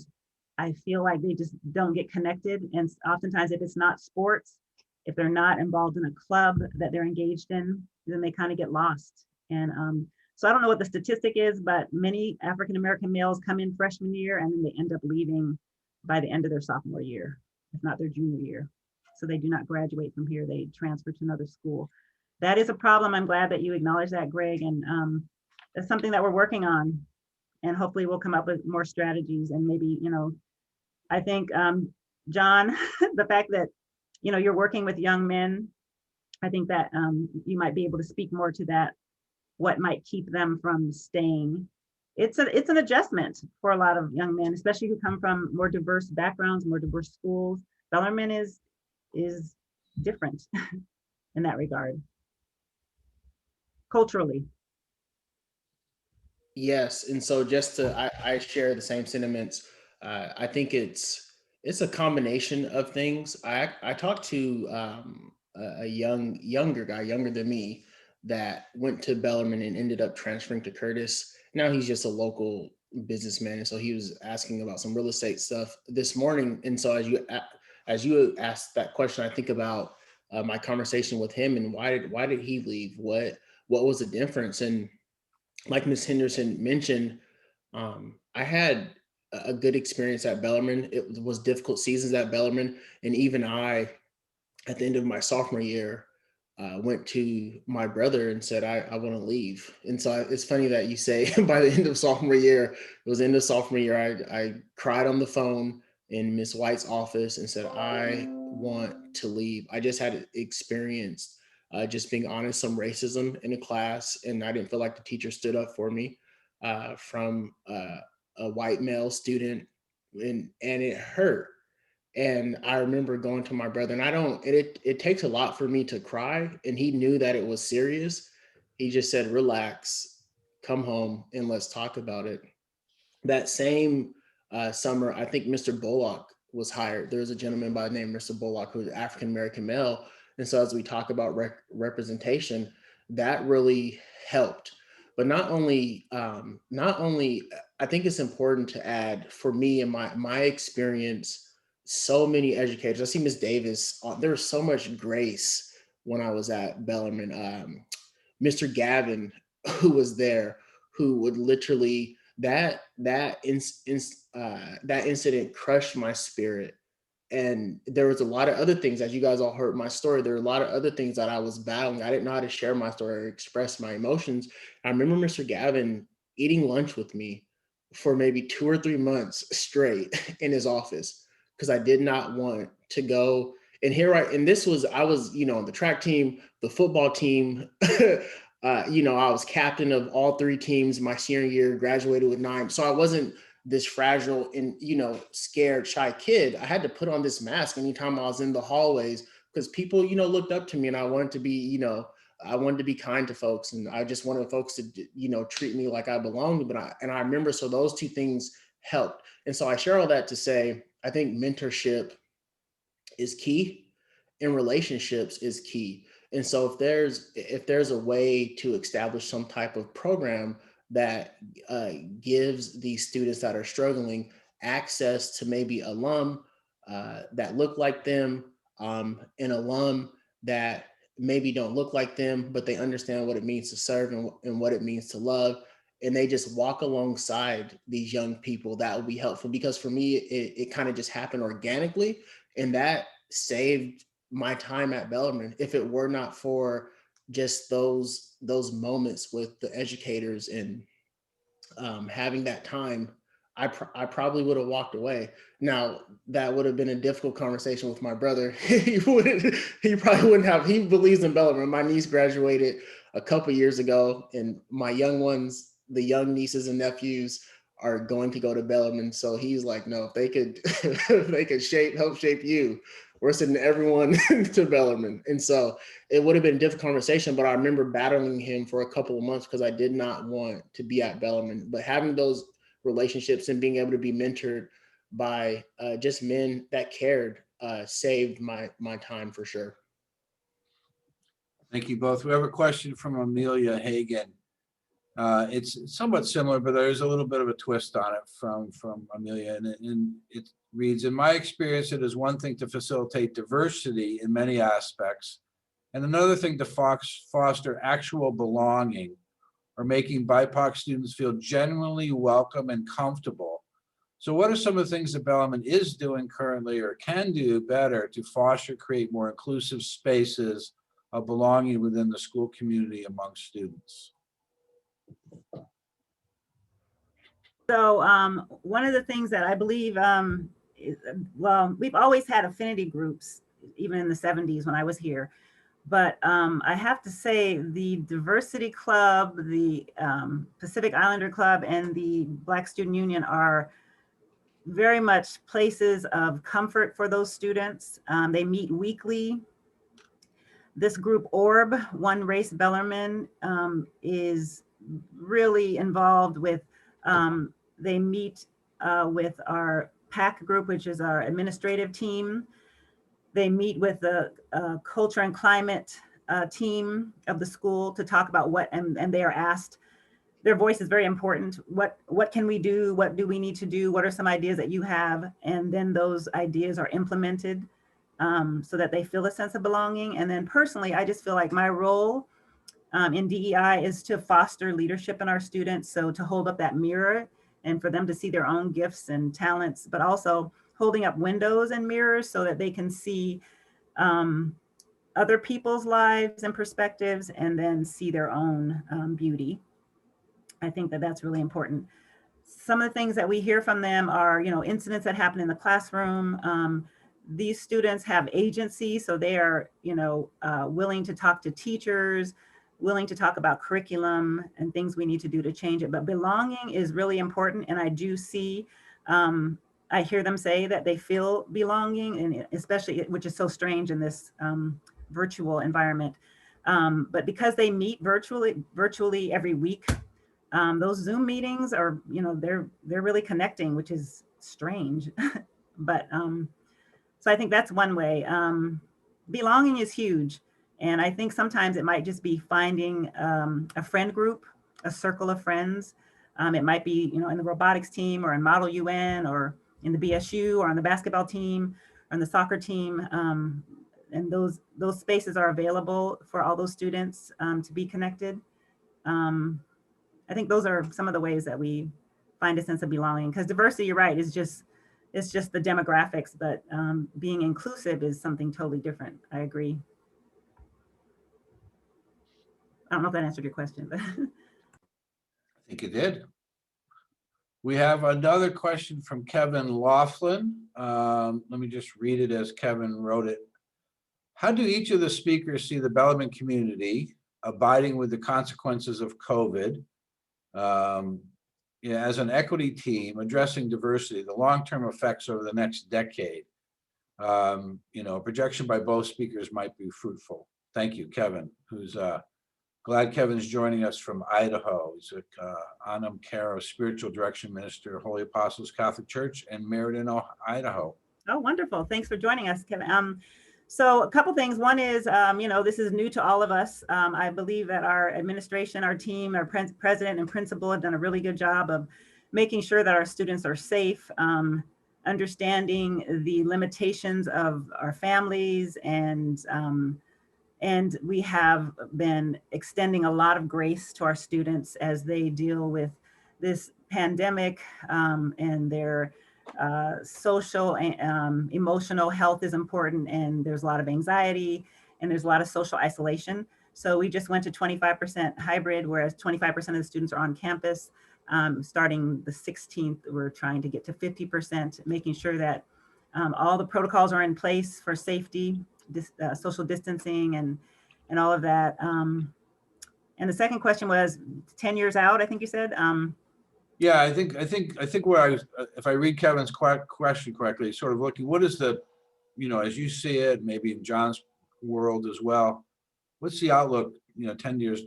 I feel like they just don't get connected. And oftentimes if it's not sports, if they're not involved in a club that they're engaged in, then they kind of get lost. And so I don't know what the statistic is, but many African-American males come in freshman year and then they end up leaving by the end of their sophomore year, if not their junior year. So they do not graduate from here, they transfer to another school. That is a problem. I'm glad that you acknowledge that, Greg. And it's something that we're working on. And hopefully we'll come up with more strategies. And maybe, I think, John, the fact that, you're working with young men, I think that you might be able to speak more to that, what might keep them from staying. It's an adjustment for a lot of young men, especially who come from more diverse backgrounds, more diverse schools. Bellarmine is different in that regard, culturally. Yes, and so I share the same sentiments. I think it's a combination of things. I talked to a younger guy, younger than me, that went to Bellarmine and ended up transferring to Curtis. Now he's just a local businessman, and so he was asking about some real estate stuff this morning. And so as you asked that question, I think about my conversation with him and why did he leave? What was the difference? And like Ms. Henderson mentioned, I had a good experience at Bellarmine. It was difficult seasons at Bellarmine, and even I, at the end of my sophomore year, went to my brother and said, I want to leave. And so it's funny that you say by the end of sophomore year, it was the end of sophomore year, I cried on the phone. in Miss White's office and said, I want to leave. I just had experienced, just being honest, some racism in a class, and I didn't feel like the teacher stood up for me from a white male student, and it hurt. And I remember going to my brother, and it takes a lot for me to cry. And he knew that it was serious. He just said, relax, come home, and let's talk about it. That same summer, I think Mr. Bullock was hired. There was a gentleman by the name of Mr. Bullock who was African-American male. And so as we talk about representation, that really helped. But not only, I think it's important to add, for me and my experience, so many educators. I see Miss Davis. There was so much grace when I was at Bellarmine. Mr. Gavin, who was there, who would literally that incident crushed my spirit. And there was a lot of other things, as you guys all heard my story, there were a lot of other things that I was battling. I didn't know how to share my story or express my emotions. I remember Mr. Gavin eating lunch with me for maybe 2 or 3 months straight in his office because I did not want to go. And this was, I was, on the track team, the football team. I was captain of all 3 teams my senior year, graduated with 9. So I wasn't this fragile and, scared, shy kid. I had to put on this mask anytime I was in the hallways because people, looked up to me, and I wanted to be, I wanted to be kind to folks, and I just wanted folks to, treat me like I belonged. And I remember, so those 2 things helped. And so I share all that to say, I think mentorship is key, and relationships is key. And so if there's a way to establish some type of program that gives these students that are struggling access to maybe alum that look like them, and alum that maybe don't look like them, but they understand what it means to serve and what it means to love, and they just walk alongside these young people, that would be helpful. Because for me, it kind of just happened organically, and that saved my time at Bellarmine. If it were not for just those moments with the educators and having that time, I probably would have walked away. Now, that would have been a difficult conversation with my brother. He probably wouldn't have. He believes in Bellarmine. My niece graduated a couple years ago, and my young ones, the young nieces and nephews, are going to go to Bellarmine. So he's like, no, if they could, if they could help shape you, we're sending everyone to Bellarmine. And so it would have been a difficult conversation, but I remember battling him for a couple of months because I did not want to be at Bellarmine. But having those relationships and being able to be mentored by just men that cared saved my time for sure. Thank you both. We have a question from Amelia Hagan. It's somewhat similar, but there's a little bit of a twist on it from Amelia. And it reads, in my experience, it is one thing to facilitate diversity in many aspects, and another thing to foster actual belonging, or making BIPOC students feel genuinely welcome and comfortable. So what are some of the things that Bellarmine is doing currently or can do better to foster, create more inclusive spaces of belonging within the school community among students? So one of the things that I believe, well, we've always had affinity groups, even in the 70s when I was here. But I have to say the Diversity Club, the Pacific Islander Club, and the Black Student Union are very much places of comfort for those students. They meet weekly. This group, ORB, One Race Bellarmine, is really involved with, they meet with our PAC group, which is our administrative team. They meet with the culture and climate team of the school to talk about what, and they are asked, their voice is very important. What can we do? What do we need to do? What are some ideas that you have? And then those ideas are implemented so that they feel a sense of belonging. And then personally, I just feel like my role in DEI is to foster leadership in our students. So to hold up that mirror and for them to see their own gifts and talents, but also holding up windows and mirrors so that they can see other people's lives and perspectives and then see their own beauty. I think that that's really important. some of the things that we hear from them are, incidents that happen in the classroom. These students have agency, so they are, willing to talk to teachers, willing to talk about curriculum and things we need to do to change it. But belonging is really important. And I do see, I hear them say that they feel belonging, and especially, which is so strange in this virtual environment. But because they meet virtually every week, those Zoom meetings are, they're really connecting, which is strange. But so I think that's one way. Belonging is huge. And I think sometimes it might just be finding a friend group, a circle of friends. It might be, in the robotics team or in Model UN or in the BSU or on the basketball team or on the soccer team. And those spaces are available for all those students to be connected. I think those are some of the ways that we find a sense of belonging, because diversity, you're right, it's just the demographics, but being inclusive is something totally different. I agree. I don't know if that answered your question, but I think it did. We have another question from Kevin Laughlin. Let me just read it as Kevin wrote it. How do each of the speakers see the Bellarmine community abiding with the consequences of COVID? As an equity team addressing diversity, the long-term effects over the next decade. A projection by both speakers might be fruitful. Thank you, Kevin, who's glad Kevin's joining us from Idaho. He's a Anam Caro Spiritual Direction Minister, Holy Apostles Catholic Church in Meriden, Idaho. Oh, wonderful. Thanks for joining us, Kevin. So a couple things. One is, this is new to all of us. I believe that our administration, our team, our president and principal have done a really good job of making sure that our students are safe, understanding the limitations of our families, and we have been extending a lot of grace to our students as they deal with this pandemic, and their social and emotional health is important, and there's a lot of anxiety and there's a lot of social isolation. So we just went to 25% hybrid, whereas 25% of the students are on campus. Starting the 16th, we're trying to get to 50%, making sure that all the protocols are in place for safety, social distancing, and all of that. And the second question was 10 years out, I think you said. Yeah, I think where I was, if I read Kevin's question correctly, sort of looking, what is the, as you see it, maybe in John's world as well, what's the outlook, 10 years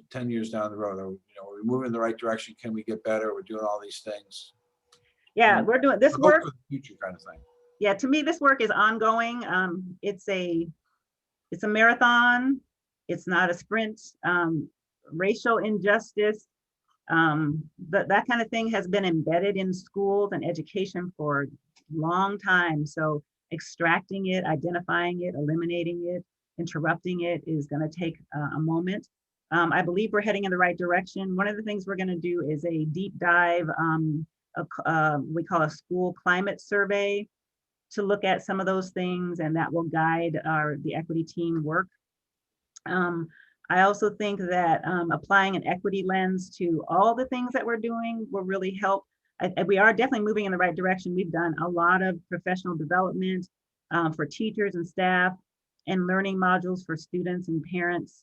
down the road? Are we moving in the right direction? Can we get better? We're doing all these things. Yeah, we're doing this work. For the future kind of thing. Yeah, to me, this work is ongoing. It's a marathon. It's not a sprint. Racial injustice, that kind of thing has been embedded in schools and education for a long time. So extracting it, identifying it, eliminating it, interrupting it is going to take a moment. I believe we're heading in the right direction. One of the things we're going to do is a deep dive, we call a school climate survey, to look at some of those things, and that will guide the equity team work. I also think that applying an equity lens to all the things that we're doing will really help. We are definitely moving in the right direction. We've done a lot of professional development for teachers and staff, and learning modules for students and parents.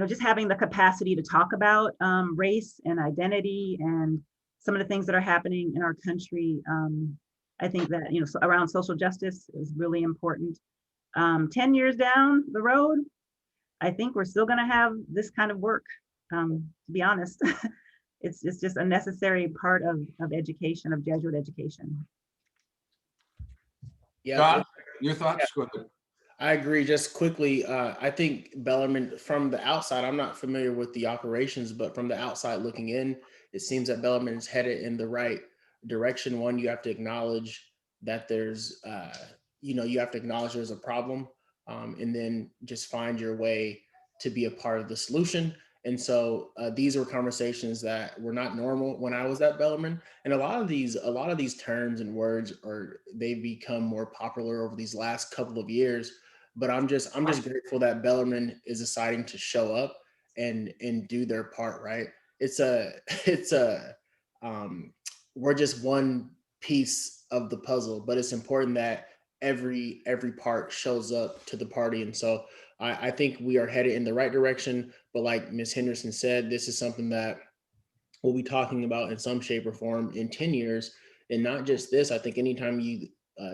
Just having the capacity to talk about race and identity and some of the things that are happening in our country. I think that, around social justice is really important. 10 years down the road, I think we're still going to have this kind of work, to be honest. It's just a necessary part of education, of Jesuit education. Yeah. John, your thoughts? Yeah. Go ahead. I agree. Just quickly, I think Bellarmine, from the outside, I'm not familiar with the operations, but from the outside looking in, it seems that Bellarmine is headed in the right direction. One, you have to acknowledge that there's, you have to acknowledge there's a problem, and then just find your way to be a part of the solution. And so these were conversations that were not normal when I was at Bellarmine. And a lot of these terms and words they've become more popular over these last couple of years. But I'm just grateful that Bellarmine is deciding to show up and do their part, right? It's a we're just one piece of the puzzle, but it's important that every part shows up to the party. And so I think we are headed in the right direction. But like Ms. Henderson said, this is something that we'll be talking about in some shape or form in 10 years. And not just this, I think anytime you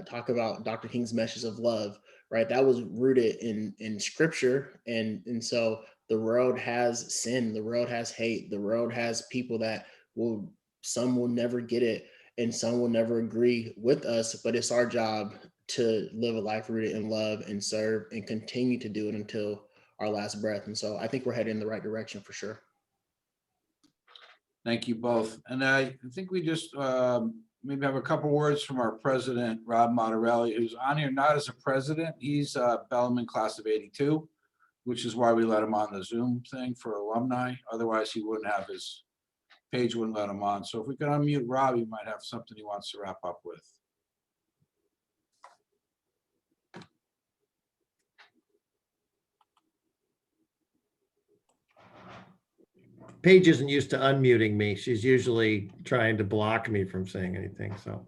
talk about Dr. King's message of love, right, that was rooted in scripture. And so the world has sin, the world has hate, the world has people that some will never get it and some will never agree with us, but it's our job to live a life rooted in love and serve and continue to do it until our last breath. And so I think we're headed in the right direction for sure. Thank you both. And I think we just maybe have a couple words from our president, Rob Monterelli, who's on here not as a president. He's Bellarmine class of 82, which is why we let him on the Zoom thing for alumni. Otherwise, he wouldn't have his page, wouldn't let him on. So if we could unmute Rob, he might have something he wants to wrap up with. Paige isn't used to unmuting me. She's usually trying to block me from saying anything. So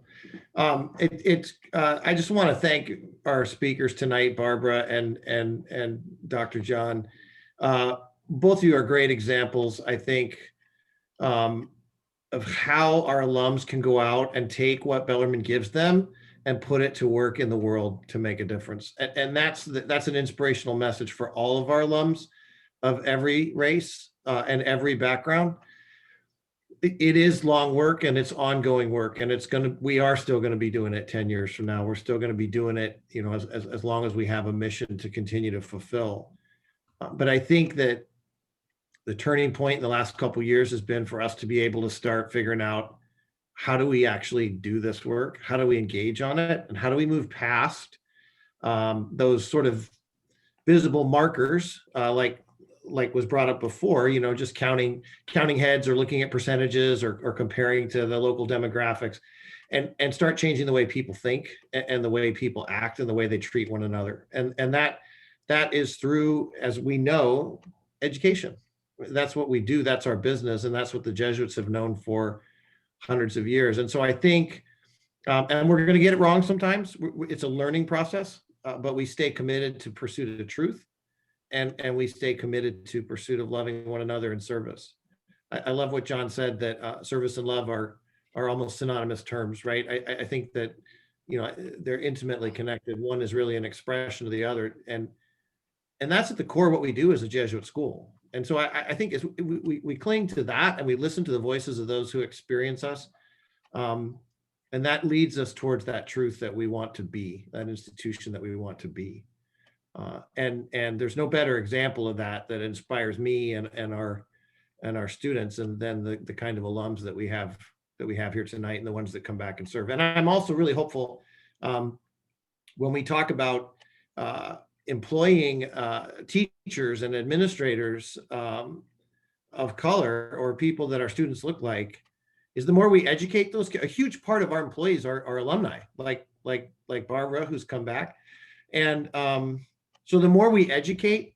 I just want to thank our speakers tonight, Barbara and Dr. John. Both of you are great examples, I think, of how our alums can go out and take what Bellarmine gives them and put it to work in the world to make a difference. And that's an inspirational message for all of our alums of every race and every background. It is long work and it's ongoing work, and we are still going to be doing it 10 years from now. We're still going to be doing it, as long as we have a mission to continue to fulfill. But I think that the turning point in the last couple of years has been for us to be able to start figuring out, how do we actually do this work? How do we engage on it? And how do we move past those sort of visible markers, like was brought up before, just counting heads or looking at percentages or comparing to the local demographics, and start changing the way people think and the way people act and the way they treat one another. And that is through, as we know, education. That's what we do. That's our business. And that's what the Jesuits have known for hundreds of years. And so I think, and we're going to get it wrong sometimes. It's a learning process, but we stay committed to pursuit of truth. And we stay committed to pursuit of loving one another in service. I love what John said, that service and love are almost synonymous terms, right? I think that, they're intimately connected. One is really an expression of the other. And that's at the core of what we do as a Jesuit school. And so I think we cling to that, and we listen to the voices of those who experience us. And that leads us towards that truth that we want to be, that institution that we want to be. And there's no better example of that inspires me and our students, and then the kind of alums that we have here tonight, and the ones that come back and serve. And I'm also really hopeful when we talk about employing teachers and administrators of color, or people that our students look like, is the more we educate those. A huge part of our employees are alumni, like Barbara, who's come back, and so the more we educate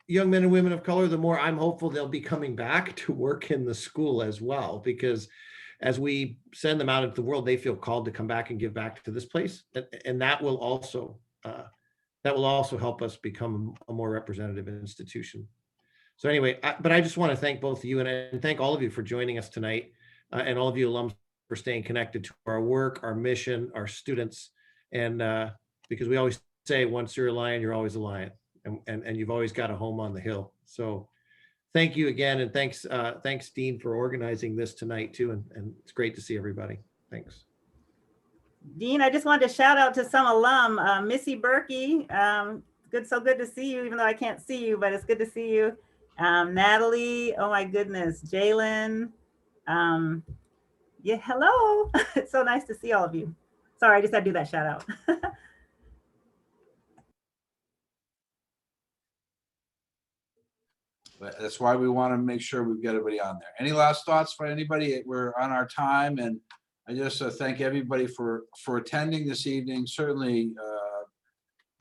young men and women of color, the more I'm hopeful they'll be coming back to work in the school as well, because as we send them out into the world, they feel called to come back and give back to this place. And that will also help us become a more representative institution. So anyway, but I just want to thank both of you, and thank all of you for joining us tonight, and all of you alums for staying connected to our work, our mission, our students, and because we always say, once you're a lion, you're always a lion, and you've always got a home on the hill. So thank you again, and thanks Dean, for organizing this tonight too, and it's great to see everybody. Thanks. Dean, I just wanted to shout out to some alum, Missy Berkey. So good to see you, even though I can't see you, but it's good to see you. Natalie, oh my goodness, Jalen. Yeah, hello. It's so nice to see all of you. Sorry, I just had to do that shout out. But that's why we want to make sure we get everybody on there. Any last thoughts for anybody? We're on our time, and I just thank everybody for attending this evening. Certainly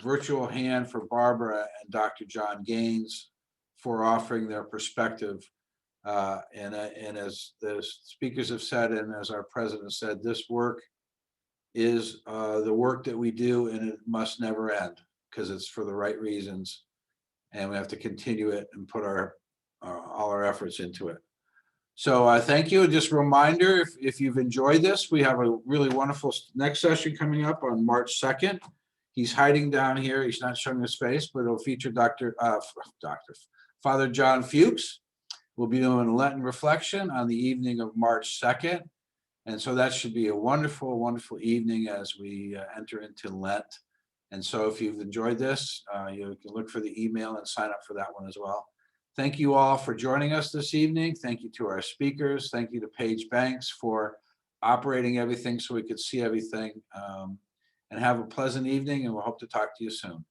virtual hand for Barbara and Dr. John Gaines for offering their perspective. And as the speakers have said, and as our president said, this work is the work that we do, and it must never end because it's for the right reasons. And we have to continue it and put all our efforts into it. So thank you. Just a reminder, if you've enjoyed this, we have a really wonderful next session coming up on March 2nd. He's hiding down here. He's not showing his face, but it'll feature Father John Fuchs. We'll be doing a Lenten reflection on the evening of March 2nd. And so that should be a wonderful, wonderful evening as we enter into Lent. And so if you've enjoyed this, you can look for the email and sign up for that one as well. Thank you all for joining us this evening. Thank you to our speakers. Thank you to Paige Banks for operating everything so we could see everything. And have a pleasant evening, and we'll hope to talk to you soon.